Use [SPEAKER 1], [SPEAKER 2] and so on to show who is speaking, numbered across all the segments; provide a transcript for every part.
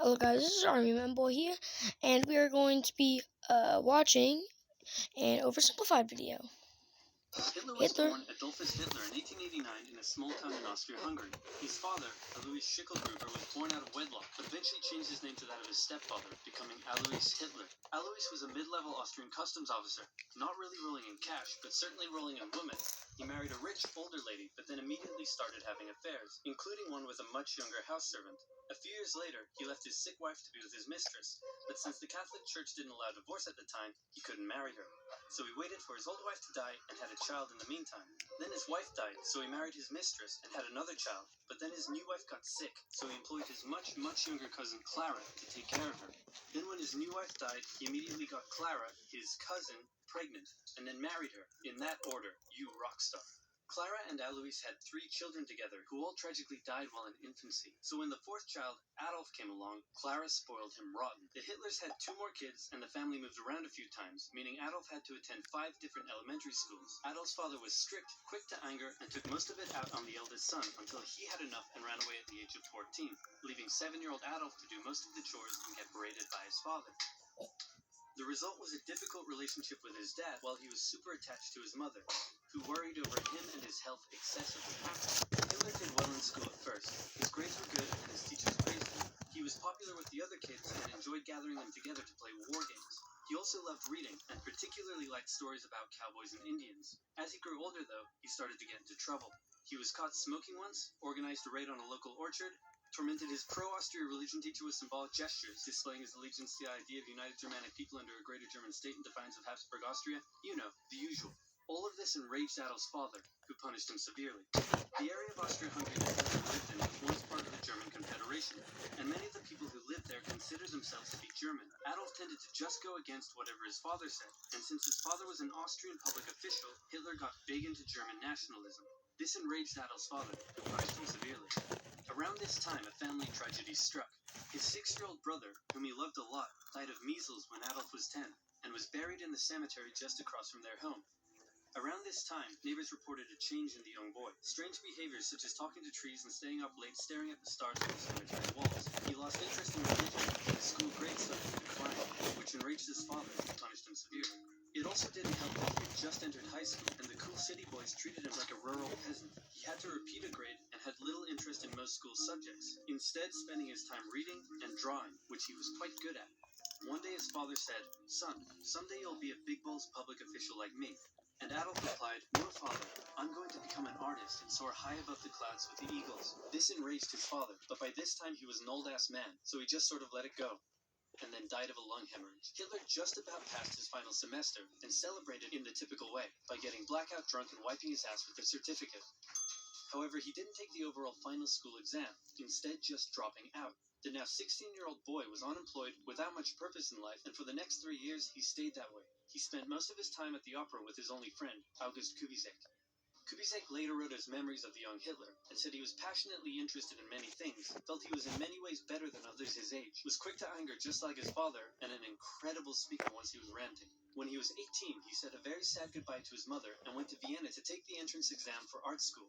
[SPEAKER 1] Hello guys, this is Army Man Boy here, and we are going to be watching an oversimplified video.
[SPEAKER 2] Hitler was born Adolphus Hitler in 1889 in a small town in Austria-Hungary. His father, Alois Schicklgruber, was born out of wedlock, but eventually changed his name to that of his stepfather, becoming Alois Hitler. Alois was a mid-level Austrian customs officer, not really rolling in cash, but certainly rolling in women. He married a rich, older lady, but then immediately started having affairs, including one with a much younger house servant. A few years later, he left his sick wife to be with his mistress, but since the Catholic Church didn't allow divorce at the time, he couldn't marry her. So he waited for his old wife to die and had a child in the meantime. Then his wife died, so he married his mistress and had another child. But then his new wife got sick, so he employed his much younger cousin Clara to take care of her. Then when his new wife died, he immediately got Clara, his cousin, pregnant, and then married her. In that order, you rock star. Clara and Alois had 3 children together, who all tragically died while in infancy. So when the 4th child, Adolf, came along, Clara spoiled him rotten. The Hitlers had 2 more kids, and the family moved around a few times, meaning Adolf had to attend 5 different elementary schools. Adolf's father was strict, quick to anger, and took most of it out on the eldest son, until he had enough and ran away at the age of 14, leaving 7-year-old Adolf to do most of the chores and get berated by his father. The result was a difficult relationship with his dad, while he was super attached to his mother, who worried over him and his health excessively. Hitler did well in school at first. His grades were good and his teachers praised him. He was popular with the other kids and enjoyed gathering them together to play war games. He also loved reading, and particularly liked stories about cowboys and Indians. As he grew older, though, he started to get into trouble. He was caught smoking once, organized a raid on a local orchard, tormented his pro-Austria religion teacher with symbolic gestures, displaying his allegiance to the idea of united Germanic people under a greater German state in defiance of Habsburg Austria. You know, the usual. All of this enraged Adolf's father, who punished him severely. The area of Austria-Hungary that Hitler lived in was once part of the German Confederation, and many of the people who lived there considered themselves to be German. Adolf tended to just go against whatever his father said, and since his father was an Austrian public official, Hitler got big into German nationalism. This enraged Adolf's father, who punished him severely. Around this time, a family tragedy struck. His 6-year-old brother, whom he loved a lot, died of measles when Adolf was 10, and was buried in the cemetery just across from their home. Around this time, neighbors reported a change in the young boy. Strange behaviors such as talking to trees and staying up late staring at the stars on the cemetery walls. He lost interest in religion, and his school grades started to decline, which enraged his father, who punished him severely. It also didn't help that he had just entered high school, and the cool city boys treated him like a rural peasant. He had to repeat a grade and had little interest in most school subjects, instead spending his time reading and drawing, which he was quite good at. One day his father said, "Son, someday you'll be a big balls public official like me." And Adolf replied, "No, father, I'm going to become an artist and soar high above the clouds with the eagles." This enraged his father, but by this time he was an old-ass man, so he just sort of let it go, and then died of a lung hemorrhage. Hitler just about passed his final semester, and celebrated in the typical way, by getting blackout drunk and wiping his ass with a certificate. However, he didn't take the overall final school exam, instead just dropping out. The now 16-year-old boy was unemployed, without much purpose in life, and for the next 3 years he stayed that way. He spent most of his time at the opera with his only friend, August Kubizek. Kubizek later wrote his memories of the young Hitler, and said he was passionately interested in many things, felt he was in many ways better than others his age, was quick to anger just like his father, and an incredible speaker once he was ranting. When he was 18, he said a very sad goodbye to his mother and went to Vienna to take the entrance exam for art school.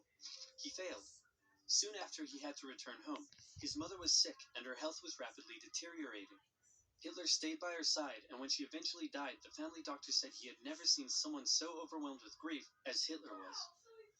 [SPEAKER 2] He failed. Soon after, he had to return home. His mother was sick, and her health was rapidly deteriorating. Hitler stayed by her side, and when she eventually died, the family doctor said he had never seen someone so overwhelmed with grief as Hitler was.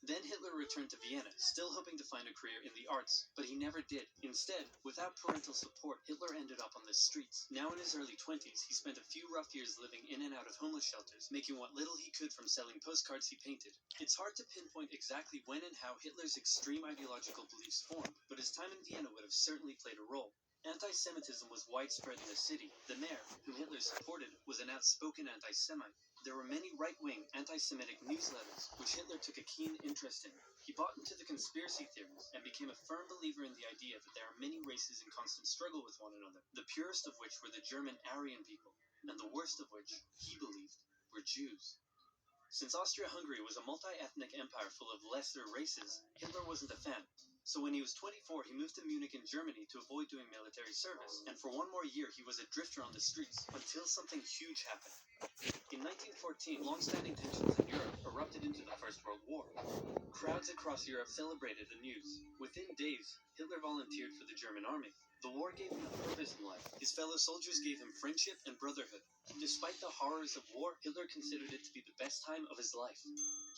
[SPEAKER 2] Then Hitler returned to Vienna, still hoping to find a career in the arts, but he never did. Instead, without parental support, Hitler ended up on the streets. Now in his early 20s, he spent a few rough years living in and out of homeless shelters, making what little he could from selling postcards he painted. It's hard to pinpoint exactly when and how Hitler's extreme ideological beliefs formed, but his time in Vienna would have certainly played a role. Anti-Semitism was widespread in the city. The mayor, whom Hitler supported, was an outspoken anti-Semite. There were many right-wing, anti-Semitic newsletters, which Hitler took a keen interest in. He bought into the conspiracy theories, and became a firm believer in the idea that there are many races in constant struggle with one another, the purest of which were the German Aryan people, and the worst of which, he believed, were Jews. Since Austria-Hungary was a multi-ethnic empire full of lesser races, Hitler wasn't a fan. So when he was 24, he moved to Munich in Germany to avoid doing military service, and for one more year he was a drifter on the streets, until something huge happened. In 1914, long-standing tensions in Europe erupted into the First World War. Crowds across Europe celebrated the news. Within days, Hitler volunteered for the German army. The war gave him a purpose in life. His fellow soldiers gave him friendship and brotherhood. Despite the horrors of war, Hitler considered it to be the best time of his life.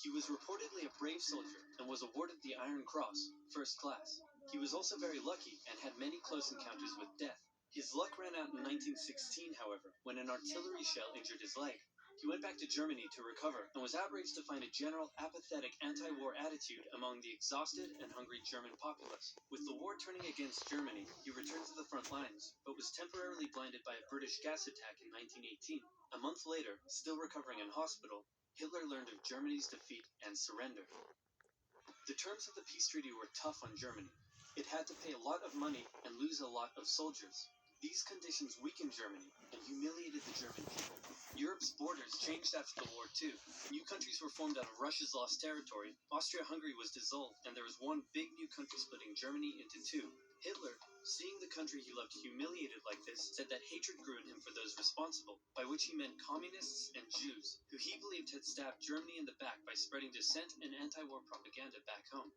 [SPEAKER 2] He was reportedly a brave soldier and was awarded the Iron Cross, first class. He was also very lucky and had many close encounters with death. His luck ran out in 1916, however, when an artillery shell injured his leg. He went back to Germany to recover and was outraged to find a general apathetic anti-war attitude among the exhausted and hungry German populace. With the war turning against Germany, he returned to the front lines, but was temporarily blinded by a British gas attack in 1918. A month later, still recovering in hospital, Hitler learned of Germany's defeat and surrender. The terms of the peace treaty were tough on Germany. It had to pay a lot of money and lose a lot of soldiers. These conditions weakened Germany and humiliated the German people. Europe's borders changed after the war too. New countries were formed out of Russia's lost territory. Austria-Hungary was dissolved, and there was one big new country splitting Germany into two. Hitler, seeing the country he loved humiliated like this, said that hatred grew in him for those responsible, by which he meant communists and Jews, who he believed had stabbed Germany in the back by spreading dissent and anti-war propaganda back home.